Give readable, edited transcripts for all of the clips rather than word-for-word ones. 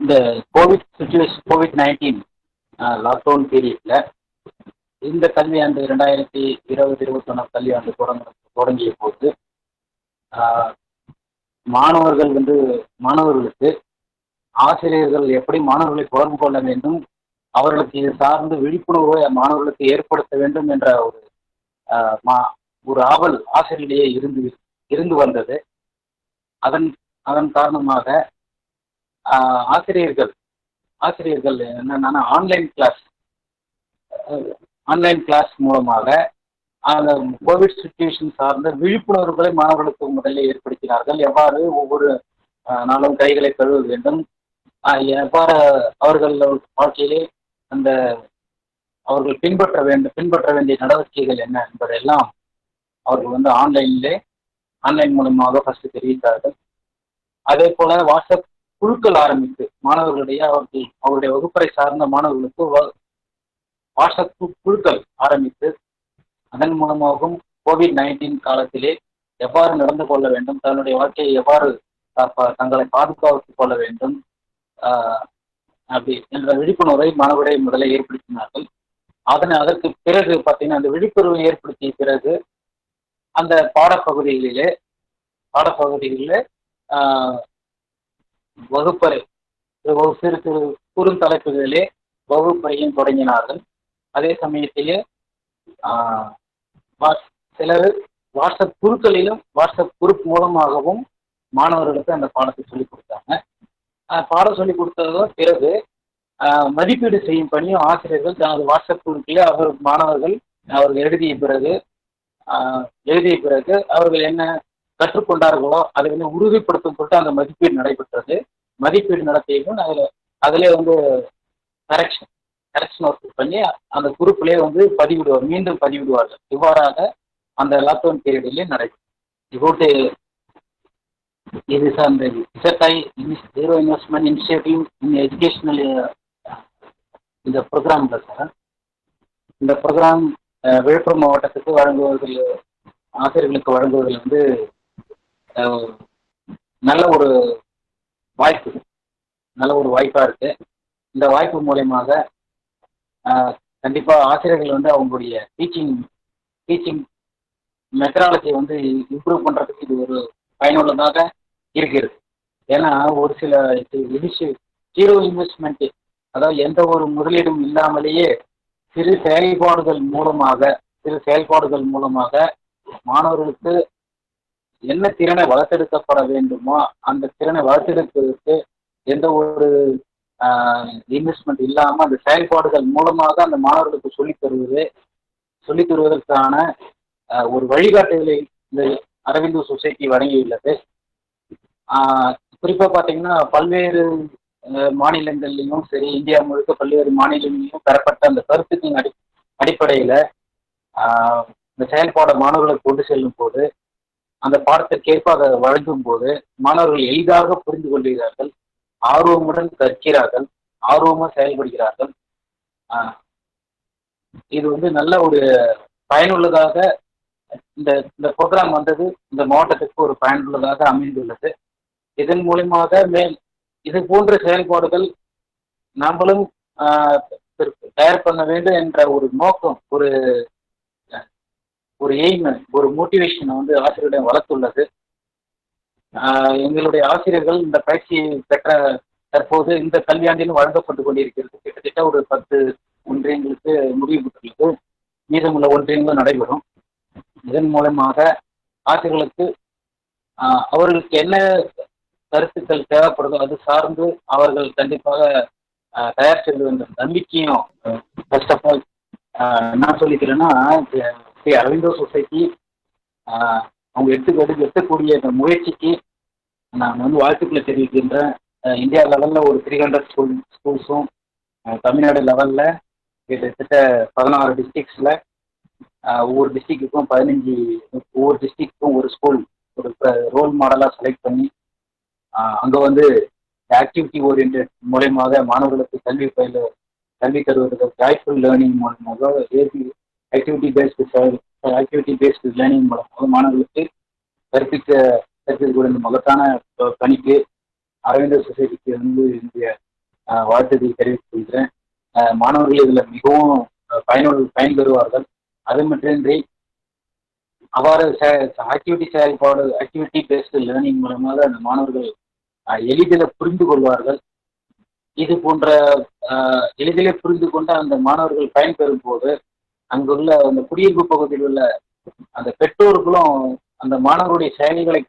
இந்த Covid situation, COVID-19 lockdown பீரியட்ல இந்த கல்வியாண்டு 2020-21 கல்வியாண்டு தொடங்கிய போது மாணவர்கள் மாணவர்களுக்கு ஆசிரியர்கள் எப்படி மாணவர்களை தொடர்பு கொள்ள வேண்டும், அவர்களுக்கு இது சார்ந்து விழிப்புணர்வை மாணவர்களுக்கு ஏற்படுத்த வேண்டும் என்ற ஒரு ஆவல் ஆசிரியரிடையே இருந்து வந்தது. அதன் காரணமாக ஆசிரியர்கள் என்னன்னா ஆன்லைன் கிளாஸ் மூலமாக அந்த கோவிட் சுச்சுவேஷன் சார்ந்த விழிப்புணர்வுகளை மாணவர்களுக்கு முதலில் ஏற்படுத்தினார்கள். எவ்வாறு ஒவ்வொரு நாளும் கைகளை கழுவ வேண்டும், எவ்வாறு அவர்கள் வாழ்க்கையிலே அவர்கள் பின்பற்ற வேண்டிய நடவடிக்கைகள் என்ன என்பதெல்லாம் அவர்கள் ஆன்லைன் மூலமாக ஃபர்ஸ்ட் தெரிவித்தார்கள். அதே போல வாட்ஸ்அப் குழுக்கள் ஆரம்பித்து மாணவர்களுடைய அவருடைய வகுப்பறை சார்ந்த மாணவர்களுக்கு வாட்ஸ்அப் குழுக்கள் ஆரம்பித்து அதன் மூலமாகவும் கோவிட்-19 காலத்திலே எவ்வாறு நடந்து கொள்ள வேண்டும், தன்னுடைய வாழ்க்கையை எவ்வாறு தங்களை பாதுகாத்துக் கொள்ள வேண்டும் அப்படி என்ற விழிப்புணர்வை மாணவர்களை முதலில் ஏற்படுத்தினார்கள். அதற்கு பிறகு பார்த்தீங்கன்னா அந்த விழிப்புணர்வை ஏற்படுத்திய பிறகு அந்த பாடப்பகுதிகளிலே வகுப்பறை சிறு சிறு குறுந்தலைப்புகளிலே வகுப்பறையும் தொடங்கினார்கள். அதே சமயத்திலே சிலர் வாட்ஸ்அப் குழுக்களிலும் வாட்ஸ்அப் குரூப் மூலமாகவும் மாணவர்களுக்கு அந்த பாடத்தை சொல்லிக் கொடுத்தாங்க. பாடம் சொல்லிக் கொடுத்ததோ பிறகு மதிப்பீடு செய்யும் பணியும் ஆசிரியர்கள் தனது வாட்ஸ்அப் குழுக்கிலே மாணவர்கள் அவர்கள் எழுதிய பிறகு அவர்கள் என்ன கற்றுக்கொண்டார்களோ அதை உறுதிப்படுத்தும் பொருட்டு அந்த மதிப்பீடு நடைபெற்றது. மதிப்பீடு நடத்தியும் அதிலே கரெக்ஷன் ஒர்க் பண்ணி அந்த குரூப்லேயே மீண்டும் பதிவிடுவார்கள். இவ்வாறாக அந்த லாக்டவுன் பீரியடிலே நடைபெறும். இது சார் இந்த ZI ஜீரோ இன்வெஸ்ட்மெண்ட் இனிஷியேட்டிவ் இன் எஜுகேஷனல் இந்த ப்ரோக்ராம் சார். இந்த ப்ரோக்ராம் விழுப்புரம் மாவட்டத்துக்கு ஆசிரியர்களுக்கு வழங்குவதில் நல்ல ஒரு வாய்ப்பாக இருக்கு. இந்த வாய்ப்பு மூலயமாக கண்டிப்பாக ஆசிரியர்கள் அவங்களுடைய டீச்சிங் மெத்தடாலஜியை இம்ப்ரூவ் பண்ணுறதுக்கு இது ஒரு பயனுள்ளதாக இருக்கிறது. ஏன்னா ஒரு சில ஜீரோ இன்வெஸ்ட்மெண்ட், அதாவது எந்த ஒரு முதலீடும் இல்லாமலேயே சிறு செயல்பாடுகள் மூலமாக மாணவர்களுக்கு என்ன திறனை வளர்த்தெடுக்கப்பட வேண்டுமோ அந்த திறனை வளர்த்தெடுப்பதற்கு எந்த ஒரு இன்வெஸ்ட்மெண்ட் இல்லாமல் அந்த செயல்பாடுகள் மூலமாக அந்த மாணவர்களுக்கு சொல்லித் தருவதற்கான ஒரு வழிகாட்டுதலை இந்த அரவிந்தோ சொசைட்டி வழங்கியுள்ளது. குறிப்பாக பார்த்தீங்கன்னா பல்வேறு மாநிலங்கள்லையும் சரி, இந்தியா முழுக்க பல்வேறு மாநிலங்களிலும் பெறப்பட்ட அந்த கருத்துக்களின் அடிப்படையில் இந்த செயல்பாடு மாணவர்களுக்கு கொண்டு செல்லும் போது, அந்த பாடத்திற்கேற்ப அதை வழங்கும் போது மாணவர்கள் எளிதாக புரிந்து கொள்கிறார்கள், ஆர்வமுடன் கற்கிறார்கள், ஆர்வமாக செயல்படுகிறார்கள். இது நல்ல ஒரு பயனுள்ளதாக இந்த ப்ரோக்ராம் இந்த மாவட்டத்துக்கு ஒரு பயனுள்ளதாக அமைந்துள்ளது. இதன் மூலமாக இது போன்ற செயல்பாடுகள் நாமளும் தயார் பண்ண வேண்டும் என்ற ஒரு நோக்கம், ஒரு எய்ம், ஒரு மோட்டிவேஷன் ஆசிரியரிடம் வளர்த்துள்ளது. எங்களுடைய ஆசிரியர்கள் இந்த பயிற்சியை பெற்ற தற்போது இந்த கல்வியாண்டிலும் வழங்கப்பட்டு கொண்டிருக்கிறது. கிட்டத்தட்ட ஒரு 10 ஒன்றியங்களுக்கு முடிவு பெற்றுள்ளது. மீதமுள்ள ஒன்றியங்களும் நடைபெறும். இதன் மூலமாக ஆசிரியர்களுக்கு அவர்களுக்கு என்ன கருத்துக்கள் தேவைப்படுதோ அது சார்ந்து அவர்கள் கண்டிப்பாக தயார் செய்து வந்த நம்பிக்கையும் ஃபர்ஸ்ட் ஆஃப் ஆல் என்ன சொல்லிக்கிறேன்னா, அரவிந்தோ சொசைட்டி அவங்க எடுக்கக்கூடிய இந்த முயற்சிக்கு நான் வாழ்த்துக்களை தெரிவிக்கின்றேன். இந்தியா லெவலில் ஒரு 300 ஸ்கூல்ஸும், தமிழ்நாடு லெவலில் கிட்டத்தட்ட 16 டிஸ்ட்ரிக்ஸில் ஒவ்வொரு டிஸ்ட்ரிக்ட்டுக்கும் 15, ஒவ்வொரு டிஸ்ட்ரிக்ட்டுக்கும் ஒரு ஸ்கூல் ஒரு ரோல் மாடலாக செலக்ட் பண்ணி அங்கே ஆக்டிவிட்டி ஓரியன்ட் மூலயமாக மாணவர்களுக்கு கல்வி தருவதற்கு ஜாய்ஃபுல் லேர்னிங் மூலமாக ஆக்டிவிட்டி பேஸ்டு லேர்னிங் மூலமாக மாணவர்களுக்கு கற்பிக்கக்கூடிய மகத்தான பணிக்கு அரவிந்தோ சொசைட்டிக்கு என்னுடைய வாழ்த்துக்களை தெரிவித்துக் கொள்கிறேன். மாணவர்கள் இதில் மிகவும் பயன்பெறுவார்கள். அது மட்டுமின்றி அவ்வாறு ஆக்டிவிட்டி பேஸ்டு லேர்னிங் மூலமாக அந்த மாணவர்கள் எளிதில் புரிந்து கொள்வார்கள். இது போன்ற எளிதிலே புரிந்து கொண்டு அந்த மாணவர்கள் பயன்பெறும் போது அங்குள்ள அந்த குடியிருப்பு பகுதியில் உள்ள அந்த பெற்றோர்களும் அந்த மாணவருடைய செயல்பாடுகளை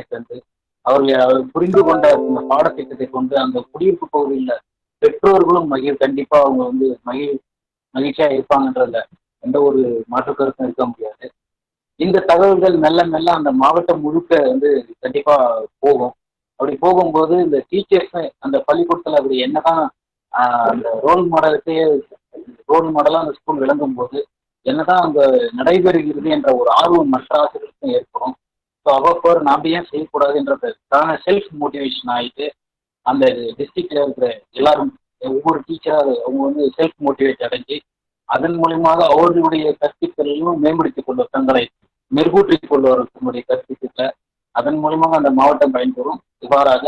கண்டு அவர்கள் புரிந்து கொண்ட அந்த பாடத்திட்டத்தை கொண்டு அந்த குடியிருப்பு பகுதியில் பெற்றோர்களும் கண்டிப்பா அவங்க வந்து மகிழ்ச்சியா இருப்பாங்கன்றதுல எந்த ஒரு மாற்று கருத்தும் இருக்க முடியாது. இந்த தகவல்கள் மெல்ல மெல்ல அந்த மாவட்டம் முழுக்க வந்து கண்டிப்பா போகும். அப்படி போகும்போது இந்த டீச்சர்ஸ் அந்த பள்ளிக்கூடத்துல அப்படி என்னதான் அந்த ரோல் மாடலா அந்த ஸ்கூல் விளங்கும் போது என்னதான் அங்க நடைபெறுகிறது என்ற ஒரு ஆர்வம் மற்ற ஆசிரியருக்கும் ஏற்படும். ஸோ அவ்வப்போது நாம் ஏன் செய்யக்கூடாதுன்றதுக்கான செல்ஃப் மோட்டிவேஷன் ஆகிட்டு அந்த டிஸ்ட்ரிக்ட்ல இருக்கிற எல்லாரும் ஒவ்வொரு டீச்சராக அவங்க வந்து செல்ஃப் மோட்டிவேட் அடைஞ்சு அதன் மூலியமாக அவர்களுடைய கற்பித்தலையும் மேம்படுத்திக் கொள்ள தங்களை மெருகூற்றிக் கொள்வதற்குடைய கற்பித்தல அதன் மூலியமாக அந்த மாவட்டம் பயன்பெறும். இவ்வாறாக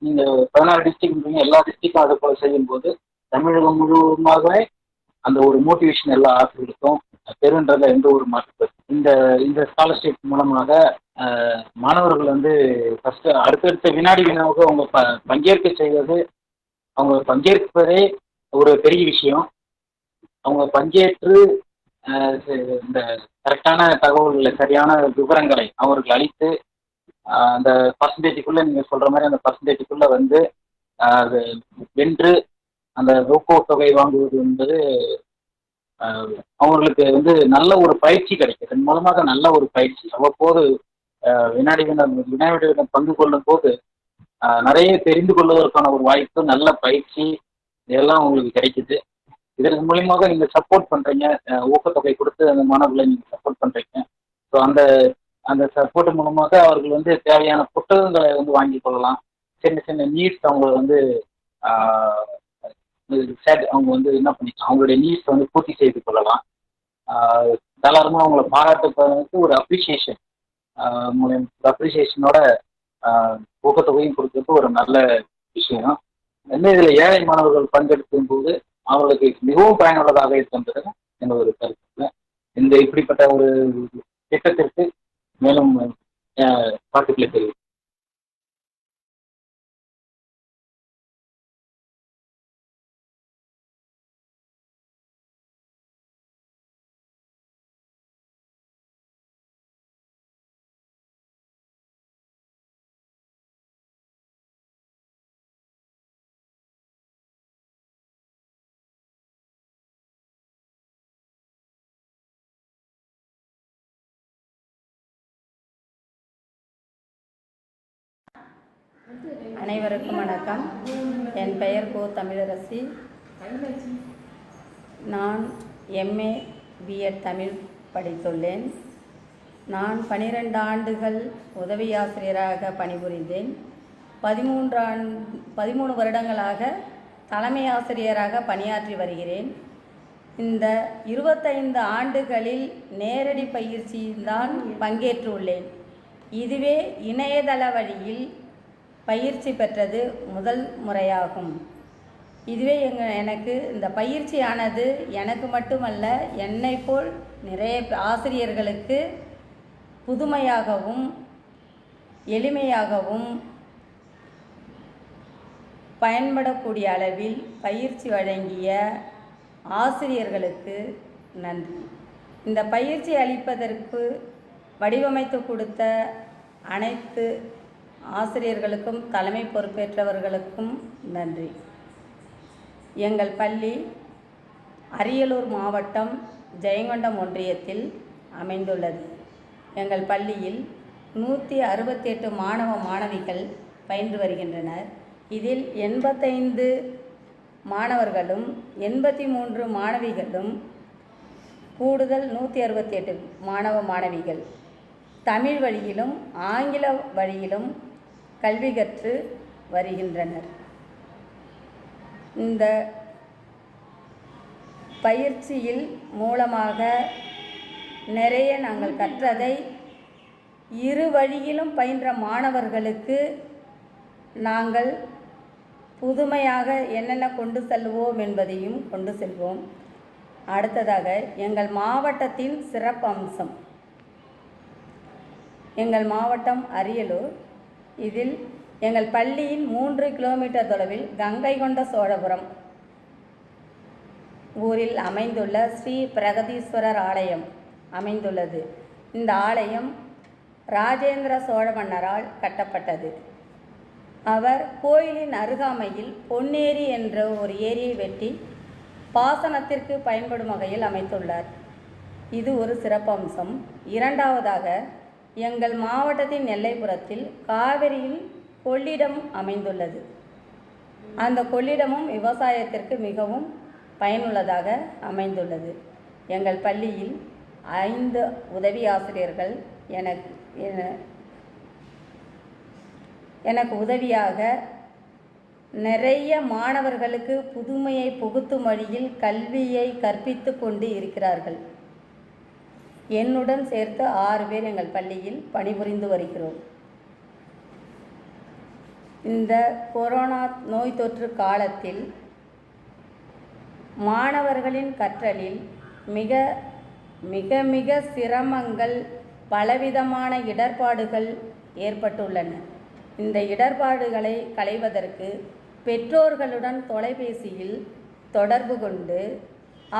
நீங்க 16 டிஸ்ட்ரிக்ட் எல்லா டிஸ்ட்ரிக்டும் அது போல செய்யும் போது தமிழகம் முழுவதுமாகவே அந்த ஒரு மோட்டிவேஷன் எல்லா ஆசிரியர்களுக்கும் பெருன்றதுல எந்த ஒரு மாற்று. இந்த ஸ்காலர்ஷிப் மூலமாக மாணவர்கள் வந்து ஃபர்ஸ்ட் அடுத்தடுத்த வினாடி வினாவுக்கு அவங்க பங்கேற்க செய்வது, அவங்க பங்கேற்பதே ஒரு பெரிய விஷயம். அவங்க பங்கேற்று இந்த கரெக்டான தகவல்களை சரியான விவரங்களை அவர்கள் அளித்து அந்த பர்சன்டேஜுக்குள்ள நீங்க சொல்ற மாதிரி அந்த பர்சன்டேஜுக்குள்ள வந்து வென்று அந்த ஊக்கத்தொகை தொகை வாங்குவது என்பது அவங்களுக்கு வந்து நல்ல ஒரு பயிற்சி கிடைக்கும். இதன் மூலமாக நல்ல ஒரு பயிற்சி அவ்வப்போது வினாவிடம் பங்கு கொள்ளும் போது நிறைய தெரிந்து கொள்வதற்கான ஒரு வாய்ப்பு, நல்ல பயிற்சி இதெல்லாம் உங்களுக்கு கிடைக்குது. இதற்கு மூலியமாக நீங்க சப்போர்ட் பண்றீங்க, ஊக்கத்தொகை கொடுத்து அந்த மாணவர்களை நீங்க சப்போர்ட் பண்றீங்க. ஸோ அந்த சப்போர்ட் மூலமாக அவர்கள் வந்து தேவையான புத்தகங்களை வந்து வாங்கி கொள்ளலாம். சின்ன சின்ன நீட்ஸ் அவங்க வந்து அவங்க வந்து என்ன பண்ணிக்கலாம், அவங்களுடைய நீட்ஸ் வந்து பூர்த்தி செய்து கொள்ளலாம். எல்லாருமே அவங்கள பாராட்டுறதுக்கு ஒரு அப்ரிசியேஷனோட ஊக்கத்தொகையும் கொடுக்கறது ஒரு நல்ல விஷயம். இதில் ஏழை மாணவர்கள் பங்கெடுக்கும் போது அவர்களுக்கு மிகவும் பயனுள்ளதாக இருக்கின்றது என்ற ஒரு கருத்து. இப்படிப்பட்ட ஒரு திட்டத்திற்கு மேலும் பாட்டுக்களை தெரிவிக்கும். அனைவருக்கும் வணக்கம். என் பெயர் கோ தமிழரசி. நான் MA B.Ed தமிழ் படித்துள்ளேன். நான் 12 ஆண்டுகள் உதவி ஆசிரியராக பணிபுரிந்தேன். 13 வருடங்களாக தலைமை ஆசிரியராக பணியாற்றி வருகிறேன். இந்த 25 ஆண்டுகளில் நேரடி பயிற்சியில்தான் பங்கேற்றுள்ளேன். இதுவே இணையதள வழியில் பயிற்சி பெற்றது முதல் முறையாகும். இதுவே எனக்கு இந்த பயிற்சியானது எனக்கு மட்டுமல்ல, என்னை போல் நிறைய ஆசிரியர்களுக்கு புதுமையாகவும் எளிமையாகவும் பயன்படக்கூடிய அளவில் பயிற்சி வழங்கிய ஆசிரியர்களுக்கு நன்றி. இந்த பயிற்சி அளிப்பதற்கு வடிவமைத்து கொடுத்த அனைத்து ஆசிரியர்களுக்கும் தலைமை பொறுப்பேற்றவர்களுக்கும் நன்றி. எங்கள் பள்ளி அரியலூர் மாவட்டம் ஜெயங்கொண்டம் ஒன்றியத்தில் அமைந்துள்ளது. எங்கள் பள்ளியில் 168 மாணவ மாணவிகள் பயின்று வருகின்றனர். இதில் 85 மாணவர்களும் 83 மாணவிகளும் கூடுதல் 168 மாணவ மாணவிகள் தமிழ் வழியிலும் ஆங்கில வழியிலும் கல்வி கற்று வருகின்றனர். இந்த பயிற்சியில் மூலமாக நிறைய நாங்கள் கற்றதை இரு வழியிலும் பயின்ற மாணவர்களுக்கு நாங்கள் புதுமையாக என்னென்ன கொண்டு செல்வோம் என்பதையும் கொண்டு செல்வோம். அடுத்ததாக எங்கள் மாவட்டத்தின் சிறப்பம்சம். எங்கள் மாவட்டம் அரியலூர். இதில் எங்கள் பள்ளியின் 3 கிலோமீட்டர் தொலைவில் கங்கை கொண்ட சோழபுரம் ஊரில் அமைந்துள்ள ஸ்ரீ பிரகதீஸ்வரர் ஆலயம் அமைந்துள்ளது. இந்த ஆலயம் ராஜேந்திர சோழ மன்னரால் கட்டப்பட்டது. அவர் கோயிலின் அருகாமையில் பொன்னேரி என்ற ஒரு ஏரியை வெட்டி பாசனத்திற்கு பயன்படும் வகையில் அமைத்துள்ளார். இது ஒரு சிறப்பம்சம். இரண்டாவதாக எங்கள் மாவட்டத்தின் எல்லைப்புறத்தில் காவிரியில் கொள்ளிடம் அமைந்துள்ளது. அந்த கொள்ளிடமும் விவசாயத்திற்கு மிகவும் பயனுள்ளதாக அமைந்துள்ளது. எங்கள் பள்ளியில் 5 உதவி ஆசிரியர்கள் எனக்கு உதவியாக நிறைய மாணவர்களுக்கு புதுமையை புகுத்தும் வழியில் கல்வியை கற்பித்து கொண்டு இருக்கிறார்கள். என்னுடன் சேர்த்து 6 பேர் எங்கள் பள்ளியில் பணிபுரிந்து வருகிறோம். இந்த கொரோனா நோய் தொற்று காலத்தில் மாணவர்களின் கற்றலில் மிக மிக மிக சிரமங்கள், பலவிதமான இடர்பாடுகள் ஏற்பட்டுள்ளன. இந்த இடர்பாடுகளை களைவதற்கு பெற்றோர்களுடன் தொலைபேசியில் தொடர்பு கொண்டு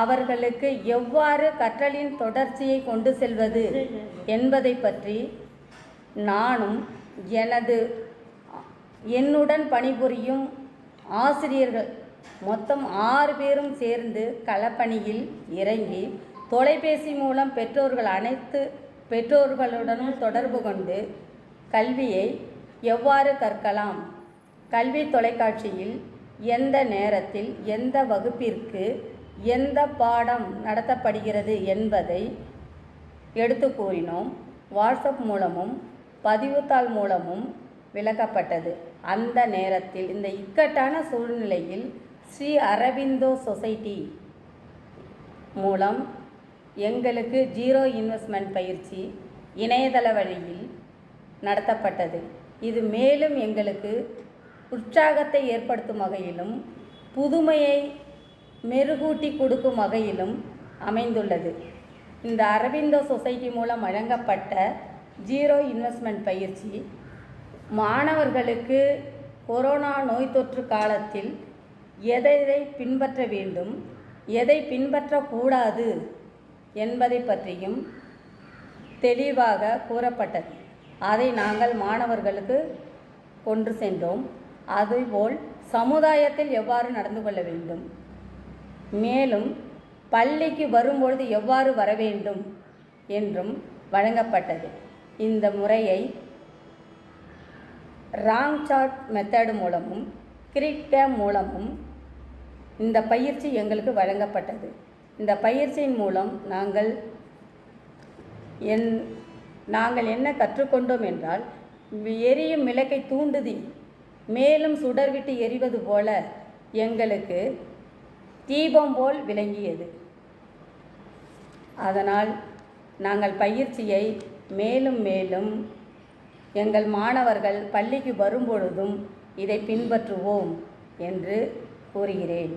அவர்களுக்கு எவ்வாறு கற்றலின் தொடர்ச்சியை கொண்டு செல்வது என்பதை பற்றி நானும் என்னுடன் பணிபுரியும் ஆசிரியர்கள் மொத்தம் 6 பேரும் சேர்ந்து களப்பணியில் இறங்கி தொலைபேசி மூலம் அனைத்து பெற்றோர்களுடனும் தொடர்பு கொண்டு கல்வியை எவ்வாறு கற்கலாம், கல்வி தொலைக்காட்சியில் எந்த நேரத்தில் எந்த வகுப்பிற்கு எந்த பாடம் நடத்தப்படுகிறது என்பதை எடுத்து கூறினோம். வாட்ஸ்அப் மூலமும் பதிவுத்தாள் மூலமும் விளக்கப்பட்டது. அந்த நேரத்தில் இந்த இக்கட்டான சூழ்நிலையில் ஸ்ரீ அரவிந்தோ சொசைட்டி மூலம் எங்களுக்கு 0 இன்வெஸ்ட்மெண்ட் பயிற்சி இணையதள வழியில் நடத்தப்பட்டது. இது மேலும் எங்களுக்கு உற்சாகத்தை ஏற்படுத்தும் வகையிலும் புதுமையை மெருகூட்டி கொடுக்கும் வகையிலும் அமைந்துள்ளது. இந்த அரவிந்தோ சொசைட்டி மூலம் வழங்கப்பட்ட 0 இன்வெஸ்ட்மெண்ட் பயிற்சி மாணவர்களுக்கு கொரோனா நோய் தொற்று காலத்தில் எதை பின்பற்ற வேண்டும், எதை பின்பற்றக்கூடாது என்பதை பற்றியும் தெளிவாக கூறப்பட்டது. அதை நாங்கள் மாணவர்களுக்கு கொண்டு சென்றோம். அதுபோல் சமுதாயத்தில் எவ்வாறு நடந்து கொள்ள வேண்டும், மேலும் பள்ளிக்கு வரும்பொழுது எவ்வாறு வர வேண்டும் என்றும் வழங்கப்பட்டது. இந்த முறையை ராங் சார்ட் மெத்தட் மூலமும் கிரிக்கேம் மூலமும் இந்த பயிற்சி எங்களுக்கு வழங்கப்பட்டது. இந்த பயிற்சியின் மூலம் நாங்கள் என்ன கற்றுக்கொண்டோம் என்றால், எரியும் விளக்கை தூண்டுதி மேலும் சுடர்விட்டு எரிவது போல எங்களுக்கு தீபம் போல் விளங்கியது. அதனால் நாங்கள் பயிற்சியை மேலும் மேலும் எங்கள் மாணவர்கள் பள்ளிக்கு வரும்பொழுதும் இதை பின்பற்றுவோம் என்று கூறுகிறேன்.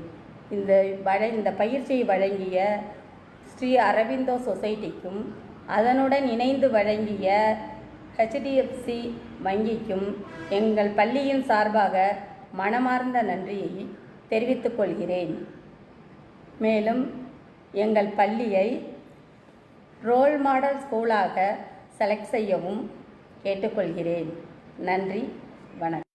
இந்த பயிற்சியை வழங்கிய ஸ்ரீ அரவிந்தோ சொசைட்டிக்கும் அதனுடன் இணைந்து வழங்கிய HDFC வங்கிக்கும் எங்கள் பள்ளியின் சார்பாக மனமார்ந்த நன்றியை தெரிவித்துக் கொள்கிறேன். மேலும் எங்கள் பள்ளியை ரோல் மாடல் ஸ்கூலாக செலக்ட் செய்யவும் கேட்டுக்கொள்கிறேன். நன்றி, வணக்கம்.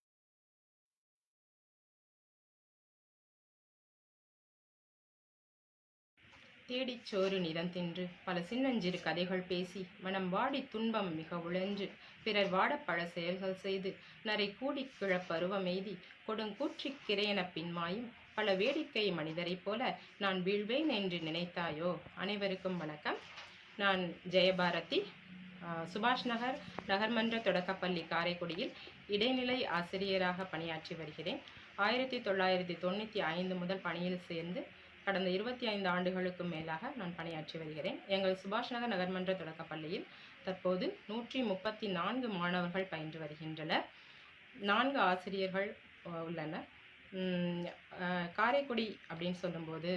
தேடிச் சோறு நிறம் தின்று பல சின்னஞ்சிறு கதைகள் பேசி மனம் வாடி துன்பம் மிக உழன்று பிறர் வாடப் பல செயல்கள் செய்து நரை கூடிக் கிழப்பருவமெய்தி கொடுங்கூற்றிக் கிரையென பின்மாயும் பல வேடிக்கை மனிதரைப் போல நான் வீழ்வேன் என்று நினைத்தாயோ? அனைவருக்கும் வணக்கம். நான் ஜெயபாரதி, சுபாஷ் நகர் நகர்மன்ற தொடக்கப்பள்ளி காரைக்குடியில் இடைநிலை ஆசிரியராக பணியாற்றி வருகிறேன். 1995 முதல் பணியில் சேர்ந்து கடந்த 25 ஆண்டுகளுக்கு மேலாக நான் பணியாற்றி வருகிறேன். எங்கள் சுபாஷ் நகர் நகர்மன்ற தொடக்கப்பள்ளியில் தற்போது 134 மாணவர்கள் பயின்று வருகின்றனர். 4 ஆசிரியர்கள் உள்ளனர். ம், காரைக்குடி அப்படின்னு சொல்லும்போது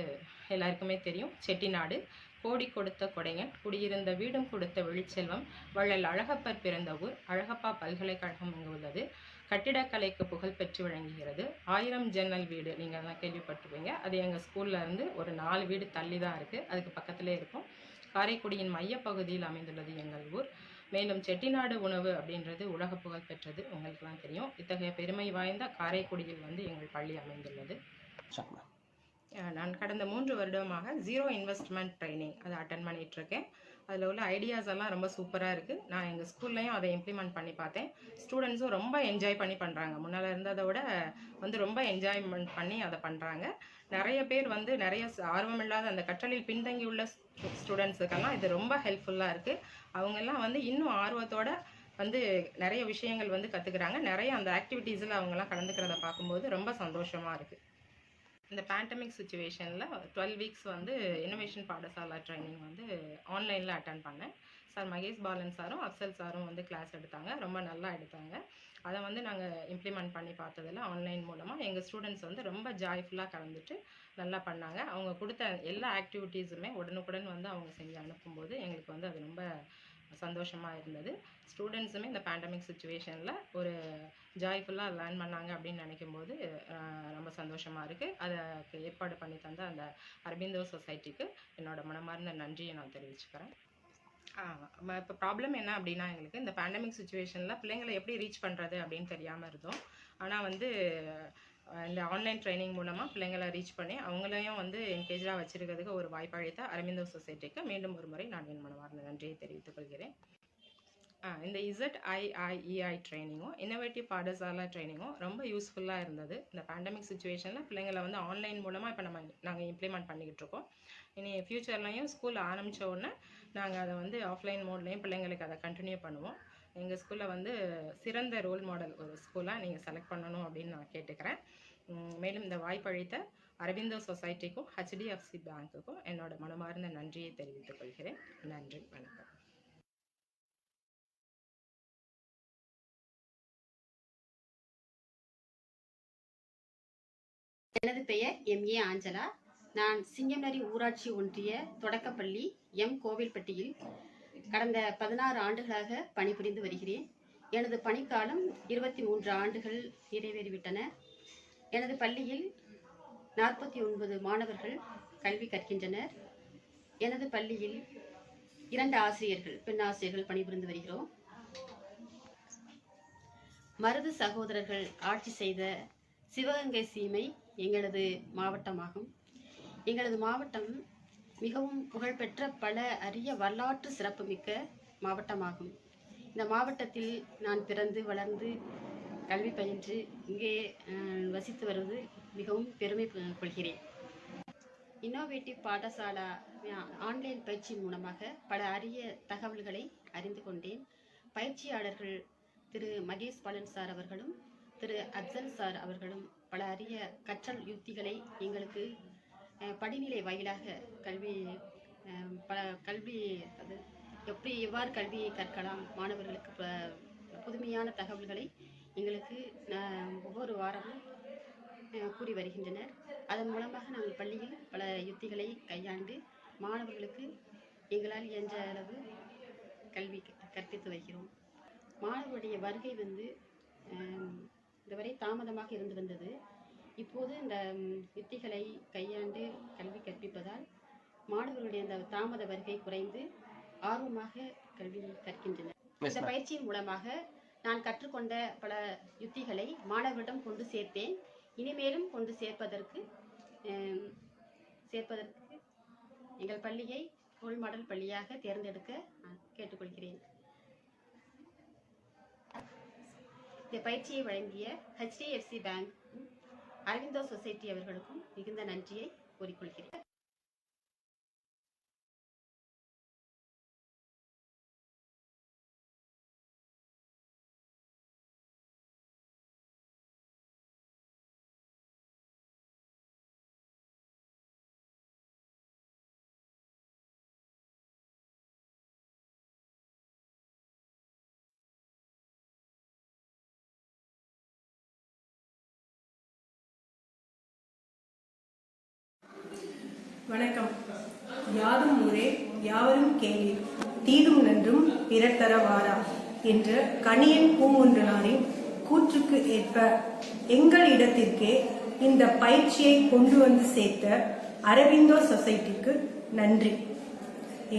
எல்லாருக்குமே தெரியும். செட்டிநாடு, கோடி கொடுத்த கொடையன், குடியிருந்த வீடும் கொடுத்த வெளிச்செல்வம், வள்ளல் அழகப்பர் பிறந்த ஊர், அழகப்பா பல்கலைக்கழகம் இங்கு உள்ளது. கட்டிடக்கலைக்கு புகழ் பெற்று விளங்குகிறது. 1000 ஜன்னல் வீடு நீங்கள் தான் கேள்விப்பட்டிருப்பீங்க. அது எங்கள் ஸ்கூல்ல இருந்து ஒரு 4 வீடு தள்ளி தான் இருக்குது. அதுக்கு பக்கத்திலே இருக்கும். காரைக்குடியின் மையப்பகுதியில் அமைந்துள்ளது எங்கள் ஊர். மேலும் செட்டிநாடு உணவு அப்படின்றது உலக புகழ் பெற்றது, உங்களுக்கெல்லாம் தெரியும். இத்தகைய பெருமை வாய்ந்த காரைக்குடியில் வந்து எங்கள் பள்ளி அமைந்துள்ளது. நான் கடந்த 3 வருடமாக ஜீரோ இன்வெஸ்ட்மெண்ட் ட்ரைனிங் அதை அட்டன் பண்ணிகிட்ருக்கேன். அதில் உள்ள ஐடியாஸ் எல்லாம் ரொம்ப சூப்பராக இருக்குது. நான் எங்கள் ஸ்கூல்லையும் அதை இம்ப்ளிமெண்ட் பண்ணி பார்த்தேன். ஸ்டூடெண்ட்ஸும் ரொம்ப என்ஜாய் பண்ணி பண்ணுறாங்க. முன்னால் இருந்ததை விட வந்து ரொம்ப என்ஜாய்மெண்ட் பண்ணி அதை பண்ணுறாங்க. நிறைய பேர் வந்து நிறைய ஆர்வமில்லாத அந்த கற்றலில் பின்தங்கி உள்ள ஸ்டூடெண்ட்ஸுக்கெல்லாம் இது ரொம்ப ஹெல்ப்ஃபுல்லாக இருக்குது. அவங்கெல்லாம் வந்து இன்னும் ஆர்வத்தோட வந்து நிறைய விஷயங்கள் வந்து கற்றுக்குறாங்க. நிறைய அந்த ஆக்டிவிட்டீஸில் அவங்கெல்லாம் கலந்துக்கிறத பார்க்கும்போது ரொம்ப சந்தோஷமாக இருக்குது. இந்த பேண்டமிக் சுச்சுவேஷனில் 12 வீக்ஸ் வந்து இன்னோவேஷன் பாடசாலா ட்ரைனிங் வந்து ஆன்லைனில் அட்டன் பண்ணேன். சார் மகேஷ் பாலன் சாரும் அப்சல் சாரும் வந்து கிளாஸ் எடுத்தாங்க. ரொம்ப நல்லா எடுத்தாங்க. அதை வந்து நாங்கள் இம்ப்ளிமெண்ட் பண்ணி பார்த்ததில் ஆன்லைன் மூலமாக எங்கள் ஸ்டூடெண்ட்ஸ் வந்து ரொம்ப ஜாய்ஃபுல்லாக கலந்துட்டு நல்லா பண்ணாங்க. அவங்க கொடுத்த எல்லா ஆக்டிவிட்டீஸுமே உடனுக்குடன் வந்து அவங்க செஞ்சு அனுப்பும்போது எங்களுக்கு வந்து அது ரொம்ப சந்தோஷமாக இருந்தது. ஸ்டூடெண்ட்ஸுமே இந்த பேண்டமிக் சுச்சுவேஷனில் ஒரு ஜாய்ஃபுல்லாக லேர்ன் பண்ணாங்க அப்படின்னு நினைக்கும்போது ரொம்ப சந்தோஷமாக இருக்குது. அதுக்கு ஏற்பாடு பண்ணி தந்த அந்த அரபிந்தோ சொசைட்டிக்கு என்னோட மனமார்ந்த நன்றியை நான் தெரிவிச்சுக்கிறேன். இப்போ ப்ராப்ளம் என்ன அப்படின்னா, எங்களுக்கு இந்த பேண்டமிக் சுச்சுவேஷனில் பிள்ளைங்களை எப்படி ரீச் பண்ணுறது அப்படின்னு தெரியாமல் இருந்தோம். ஆனால் வந்து இந்த ஆன்லைன் ட்ரைனிங் மூலமாக பிள்ளைங்களை ரீச் பண்ணி அவங்களையும் வந்து என்கேஜாக வச்சுருக்கிறதுக்கு ஒரு வாய்ப்பு அளித்த அரபிந்தோ சொசைட்டிக்கு மீண்டும் ஒரு முறை நான் என் மனமார்ந்த நன்றியை தெரிவித்துக் கொள்கிறேன். இந்த ZIIEI ட்ரைனிங்கும் இன்னோவேட்டிவ் பாடசாலா ட்ரைனிங்கும் ரொம்ப யூஸ்ஃபுல்லாக இருந்தது. இந்த பேண்டமிக் சுச்சுவேஷனில் பிள்ளைங்களை வந்து ஆன்லைன் மூலமாக இப்போ நாங்கள் இம்ப்ளிமெண்ட் பண்ணிக்கிட்டு இருக்கோம். இனி ஃப்யூச்சர்லையும் ஸ்கூல் ஆரம்பித்த உடனே நாங்கள் அதை வந்து ஆஃப்லைன் மோட்லேயும் பிள்ளைங்களுக்கு அதை கண்டினியூ பண்ணுவோம். எங்கள் ஸ்கூலில் வந்து சிறந்த ரோல் மாடல் ஒரு ஸ்கூலாக நீங்கள் செலக்ட் பண்ணணும் அப்படின்னு நான் கேட்டுக்கிறேன். மேலும் இந்த வாய்ப்பளித்த அரபிந்தோ சொசைட்டிக்கும் HDFC பேங்க்குக்கும் என்னோட மனமார்ந்த நன்றியை தெரிவித்துக் கொள்கிறேன். நன்றி, வணக்கம். எனது பெயர் MA ஆஞ்சலா. நான் சிங்கம்நரி ஊராட்சி ஒன்றிய தொடக்கப்பள்ளி கோவில்பட்டியில் கடந்த 16 ஆண்டுகளாக பணிபுரிந்து வருகிறேன். எனது பணிக்காலம் 23 ஆண்டுகள் நிறைவேறிவிட்டன. எனது பள்ளியில் 49 மாணவர்கள் கல்வி கற்கின்றனர். எனது பள்ளியில் 2 ஆசிரியர்கள், பெண் ஆசிரியர்கள் பணிபுரிந்து வருகிறோம். மருது சகோதரர்கள் ஆட்சி செய்த சிவகங்கை சீமை எங்களது மாவட்டமாகும். எங்களது மாவட்டம் மிகவும் புகழ்பெற்ற பல அரிய வரலாற்று சிறப்புமிக்க மாவட்டமாகும். இந்த மாவட்டத்தில் நான் பிறந்து வளர்ந்து கல்வி பயின்று இங்கே வசித்து வருவது மிகவும் பெருமை கொள்கிறேன். இன்னோவேட்டிவ் பாடசாலா ஆன்லைன் பயிற்சி மூலமாக பல அரிய தகவல்களை அறிந்து கொண்டேன். பயிற்சியாளர்கள் திரு மகேஷ் பாலன் சார் அவர்களும் திரு அப்சல் சார் அவர்களும் பல அரிய கற்றல் யுக்திகளை எங்களுக்கு படிநிலை வாயிலாக எவ்வாறு கல்வியை கற்கலாம், மாணவர்களுக்கு புதுமையான தகவல்களை எங்களுக்கு ஒவ்வொரு வாரமும் கூறி வருகின்றனர். அதன் மூலமாக நாங்கள் பள்ளியில் பல யுக்திகளை கையாண்டு மாணவர்களுக்கு எங்களால் இயன்ற அளவு கல்வி கற்பித்து வருகிறோம். மாணவருடைய வருகை இதுவரை தாமதமாக இருந்து வந்தது. இப்போது இந்த யுக்திகளை கையாண்டு கல்வி கற்பிப்பதால் மாணவர்களுடைய இந்த தாமத வருகை குறைந்து ஆர்வமாக கல்வி கற்கின்றனர். இந்த பயிற்சியின் மூலமாக நான் கற்றுக்கொண்ட பல யுக்திகளை மாணவர்களிடம் கொண்டு சேர்த்தேன். இனிமேலும் கொண்டு சேர்ப்பதற்கு எங்கள் பள்ளியை ரோல் மாடல் பள்ளியாக தேர்ந்தெடுக்க கேட்டுக்கொள்கிறேன். இந்த பயிற்சியை வழங்கிய HDFC பேங்க், அரவிந்தோ சொசைட்டி அவர்களுக்கும் மிகுந்த நன்றியை கூறிக்கொள்கிறேன். வணக்கம். யாதும் ஊரே யாவரும் கேளீர், தீதும் நன்றும் பிறர் தர வாரா என்ற கணியன் பூங்குன்றனாரின் கூற்றுக்கு ஏற்ப எங்கள் இடத்திற்கே இந்த பயிற்சியை கொண்டு வந்து சேர்த்த அரவிந்தோ சொசைட்டிக்கு நன்றி.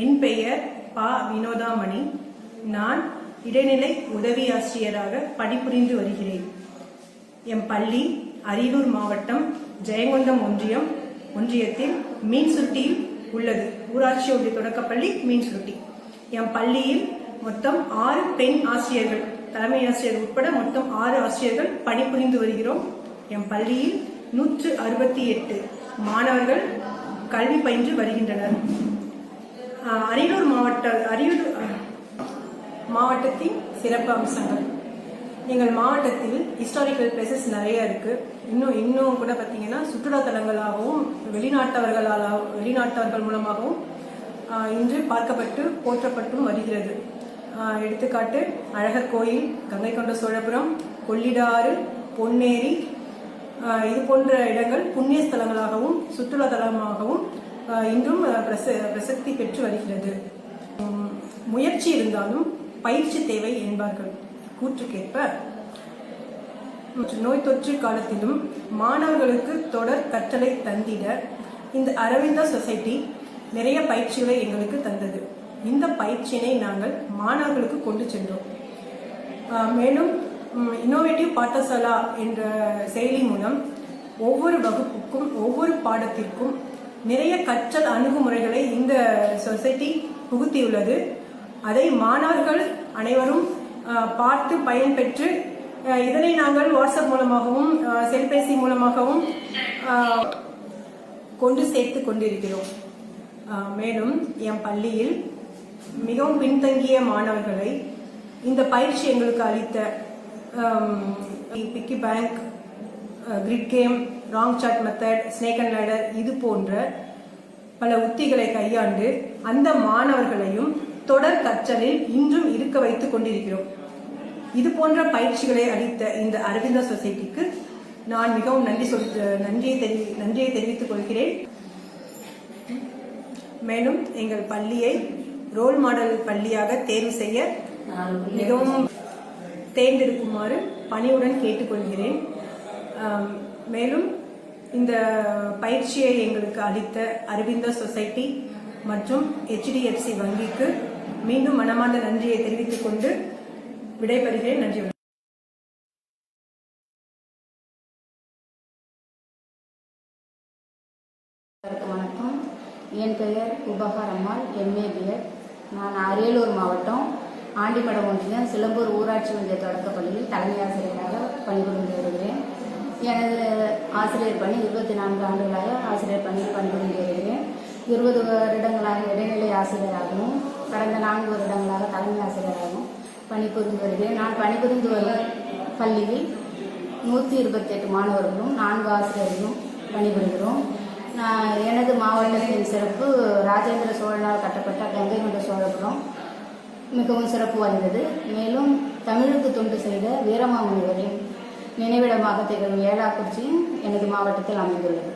என் பெயர் பா. வினோதாமணி. நான் இடைநிலை உதவி ஆசிரியராக பணிபுரிந்து வருகிறேன். என் பள்ளி அரியலூர் மாவட்டம் ஜெயங்கொண்டம் ஒன்றியத்தில் மீன்சுருட்டியில் உள்ளது. ஊராட்சி ஒன்றிய தொடக்கப்பள்ளி மீன்சுருட்டி. என் பள்ளியில் மொத்தம் 6 பெண் ஆசிரியர்கள், தலைமை ஆசிரியர் உட்பட மொத்தம் 6 ஆசிரியர்கள் பணிபுரிந்து வருகிறோம். என் பள்ளியில் 168 மாணவர்கள் கல்வி பயின்று வருகின்றனர். அரியலூர் மாவட்டத்தின் சிறப்பு அம்சங்கள். எங்கள் மாவட்டத்தில் ஹிஸ்டாரிக்கல் பிளேசஸ் நிறைய இருக்கு. இன்னும் கூட பார்த்தீங்கன்னா சுற்றுலா தலங்களாகவும் வெளிநாட்டவர்கள் மூலமாகவும் இன்று பார்க்கப்பட்டு போற்றப்பட்டும் வருகிறது. எடுத்துக்காட்டு அழகர் கோயில், கங்கை கொண்ட சோழபுரம், கொள்ளிடாறு, பொன்னேரி, இது போன்ற இடங்கள் புண்ணிய ஸ்தலங்களாகவும் சுற்றுலா தலமாகவும் இன்றும் பிரசக்தி பெற்று வருகிறது. முயற்சி இருந்தாலும் பயிற்சி தேவை என்பார்கள் கூற்றுக்கேற்ப நோய் தொற்று காலத்திலும் மாணவர்களுக்கு தொடர் கற்றலை தந்திட இந்த அரவிந்தா சொசைட்டி நிறைய பயிற்சிகளை எங்களுக்கு தந்தது. இந்த பயிற்சியினை நாங்கள் மாணவர்களுக்கு கொண்டு சென்றோம். மேலும் இன்னோவேட்டிவ் பாடசாலா என்ற செயலி மூலம் ஒவ்வொரு வகுப்புக்கும் ஒவ்வொரு பாடத்திற்கும் நிறைய கற்றல் அணுகுமுறைகளை இந்த சொசைட்டி புகுத்தியுள்ளது. அதை மாணவர்கள் அனைவரும் பார்த்து பயன்பெற்று இதனை நாங்கள் வாட்ஸ்அப் மூலமாகவும் செல்பேசி மூலமாகவும் கொண்டு சேர்த்து கொண்டிருக்கிறோம். மேலும் என் பள்ளியில் மிகவும் பின்தங்கிய மாணவர்களை இந்த பயிற்சி எங்களுக்கு அளித்த piggy bank, grid game, wrong chart method, snake and ladder இது போன்ற பல உத்திகளை கையாண்டு அந்த மாணவர்களையும் தொடர் கற்றலில் இன்றும் இருக்க வைத்துக் கொண்டிருக்கிறோம். இது போன்ற பயிற்சிகளை அளித்த இந்த அரவிந்தா சொசைட்டிக்கு நான் மிகவும் நன்றியை தெரிவித்துக் கொள்கிறேன். மேலும் எங்கள் பள்ளியை ரோல் மாடல் பள்ளியாக தேர்வு செய்ய மிகவும் தேர்ந்தெடுக்குமாறு பணிவுடன் கேட்டுக்கொள்கிறேன். மேலும் இந்த பயிற்சியை எங்களுக்கு அளித்த அரவிந்தா சொசைட்டி மற்றும் HDFC வங்கிக்கு மீண்டும் மனமார்ந்த நன்றியை தெரிவித்துக் கொண்டு விடைபெறுகிறேன். நன்றி. வணக்கம். என் பெயர் உபகாரம்மாள், MA BEd. நான் அரியலூர் மாவட்டம் ஆண்டிமடம் ஒன்றியம் சிலம்பூர் ஊராட்சி ஒன்றிய தொடக்கப்பள்ளியில் தலைமை ஆசிரியராக பணிபுரிந்து வருகிறேன். எனது ஆசிரியர் பணி 24 ஆண்டுகளாக ஆசிரியர் பணியில் பணிபுரிந்து வருகிறேன். 20 வருடங்களாக இடைநிலை ஆசிரியராகவும் கடந்த 4 வருடங்களாக தலைமை ஆசிரியராகவும் பணிபுரிந்து வருகிறேன். நான் பணிபுரிந்து வரும் பள்ளியில் 128 மாணவர்களும் 4 ஆசிரியர்களும் பணிபுரிகிறோம். எனது மாவட்டத்தின் சிறப்பு ராஜேந்திர சோழனால் கட்டப்பட்ட கங்கை கொண்ட சோழபுரம் மிகவும் சிறப்பு வாய்ந்தது. மேலும் தமிழுக்கு தொண்டு செய்த வீரமாமுனிவரின் நினைவிடமாக திகழும் ஏலாக்குறிச்சியும் எனது மாவட்டத்தில் அமைந்துள்ளது.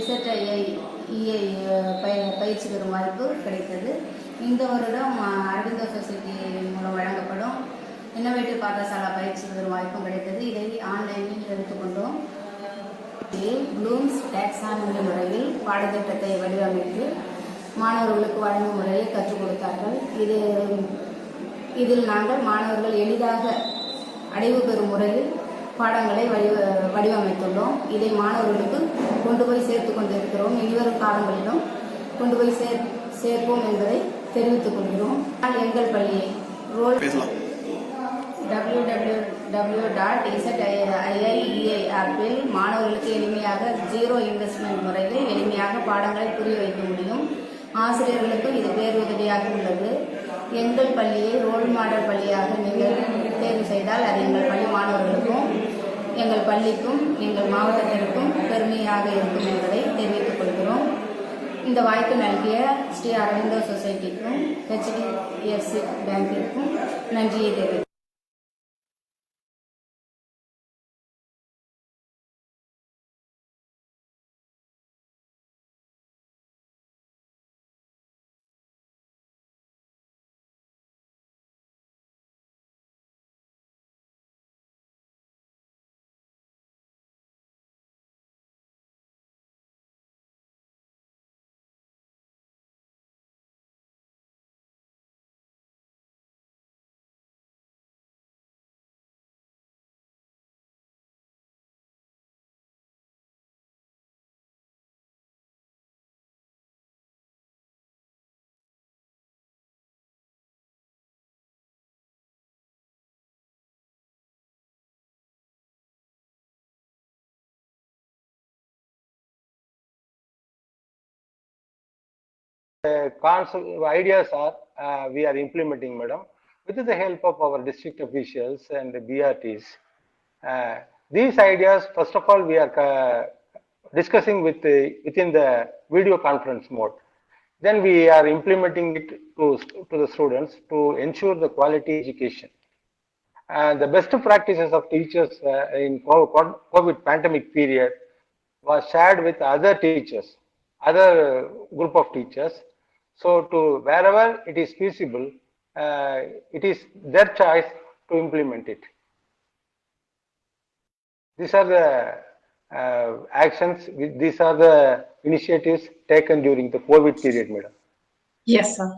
ZIIEI பயிற்சி பெறும் வாய்ப்பு கிடைத்தது. இந்த வருடம் அரவிந்தா சொசைட்டி மூலம் வழங்கப்படும் இன்னோவேட்டிவ் பாடசாலா பயிற்சி பெறும் வாய்ப்பும் கிடைத்தது. இதை ஆன்லைனில் எடுத்துக்கொண்டோம். ப்ளூம்ஸ் டாக்ஸானமி முறையில் பாடத்திட்டத்தை வடிவமைத்து மாணவர்களுக்கு வழங்கும் முறையை கற்றுக் கொடுத்தார்கள். இதில் நாங்கள் மாணவர்கள் எளிதாக அடைவு பெறும் முறையில் பாடங்களை வடிவமைத்துள்ளோம். இதை மாணவர்களுக்கு கொண்டு போய் சேர்த்து கொண்டிருக்கிறோம். இனிவரும் காலங்களிலும் கொண்டு போய் சேர்ப்போம் என்பதை தெரிவித்துக் கொள்கிறோம். எங்கள் பள்ளியை www.ziei ஆப்பில் மாணவர்களுக்கு எளிமையாக 0 இன்வெஸ்ட்மெண்ட் முறையில் எளிமையாக பாடங்களை புரிய வைக்க முடியும். ஆசிரியர்களுக்கும் இது பேருதவியாக உள்ளது. எங்கள் பள்ளியை ரோல் மாடல் பள்ளியாக நீங்கள் தேர்வு செய்தால் அது எங்கள் பள்ளி மாணவர்களுக்கும் எங்கள் பள்ளிக்கும் எங்கள் மாவட்டத்திற்கும் பெருமையாக இருக்கும் என்பதை தெரிவித்துக் கொள்கிறோம். இந்த வாய்ப்பு நல்கிய ஸ்ரீ அரவிந்தோ சொசைட்டிக்கும் HDFC பேங்கிற்கும் நன்றியை தெரிவித்துக் concept ideas are we are implementing, madam, with the help of our district officials and the BRTs. These ideas, first of all, we are discussing within the video conference mode. Then we are implementing it to the students to ensure the quality education. And the best practices of teachers in COVID pandemic period was shared with other teachers, other group of teachers. So to wherever it is feasible, it is their choice to implement it. These are the actions, these are the initiatives taken during the COVID period, madam. Yes, sir.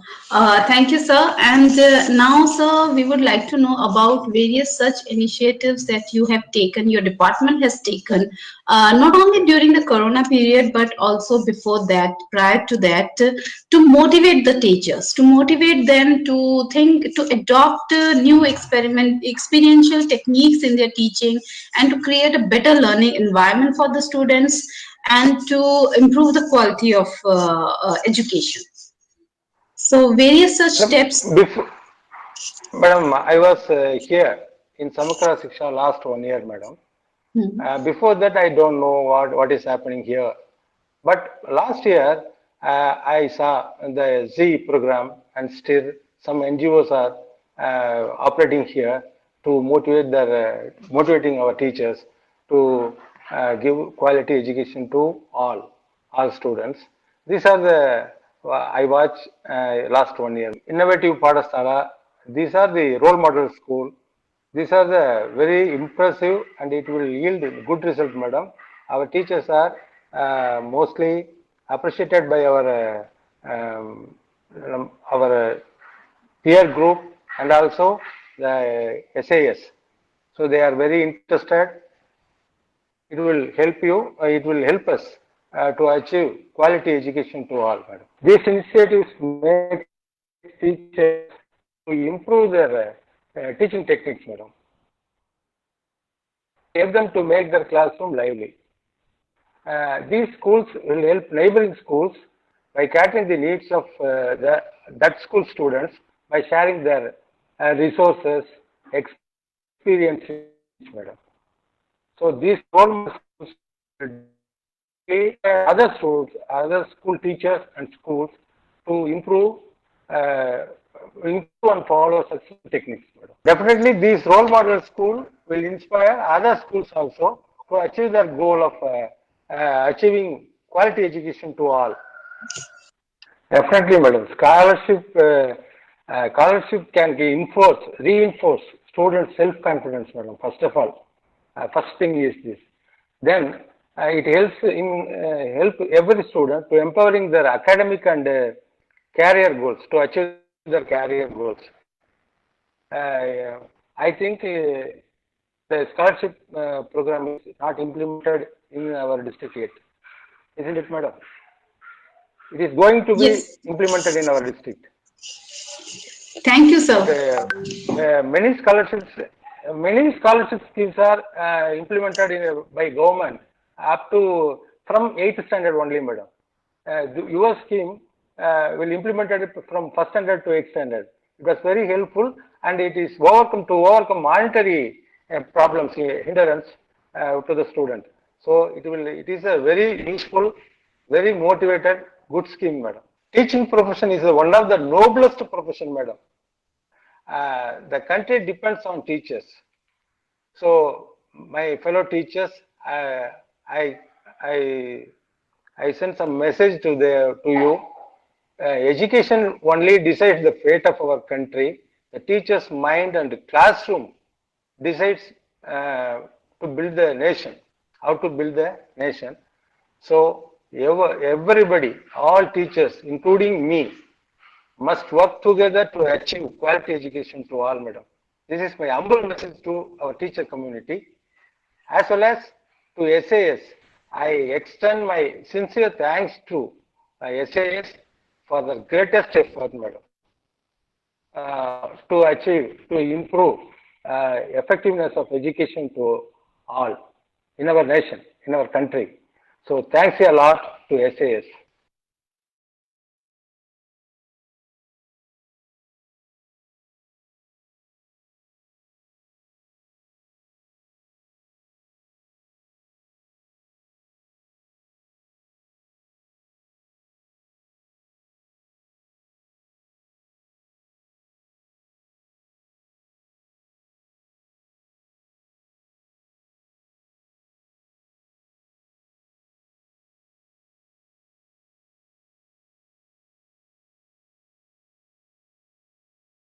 Thank you, sir. And now, sir, we would like to know about various such initiatives that you have taken, your department has taken, not only during the corona period, but also before that, prior to that, to motivate the teachers, to motivate them to think, to adopt new experiential techniques in their teaching, and to create a better learning environment for the students, and to improve the quality of education. So various such steps. Before, madam, I was here in Samakara Shiksha last 1 year, madam. Before that, I don't know what is happening here. But last year, I saw the Z program and still some NGOs are operating here to motivating our teachers to give quality education to all students. These are the I watched last 1 year. Innovative Padasala, these are the role model school. These are the very impressive and it will yield good result, madam. Our teachers are mostly appreciated by our peer group and also the SAS. So they are very interested. It will help you, it will help us to achieve quality education to all, madam. These initiatives make teachers to improve their teaching techniques, madam. Help them to make their classroom lively. These schools will help neighboring schools by catering the needs of that school students by sharing their resources, experiences, madam. So these role schools other schools, other school teachers and schools to improve and follow such techniques, madam. Definitely, these role model school will inspire other schools also to achieve their goal of achieving quality education to all. Definitely, madam. Scholarship can reinforce students' self-confidence, madam. First of all, first thing is this. Then it helps help every student to empowering their academic and career goals to achieve their career goals. I think the scholarship program is not implemented in our district yet, isn't it, madam? It is going to be implemented in our district. Thank you, sir. Many scholarship schemes are implemented by government up to from 8th standard only, madam. Your scheme will implemented from 1st standard to 8th standard. It was very helpful and it is to overcome monetary problems, hindrance to the student. So it is a very useful, very motivated, good scheme, madam. Teaching profession is one of the noblest profession, madam. The country depends on teachers. So my fellow teachers, I send some message to you. Education only decides the fate of our country. The teacher's mind and classroom decides to build the nation, how to build the nation. So everybody, all teachers, including me, must work together to achieve quality education to all, madam. This is my humble message to our teacher community. As well as to SAS, I extend my sincere thanks to SAS for the greatest effort, madam, to improve effectiveness of education to all in our nation, in our country. So thanks a lot to SAS.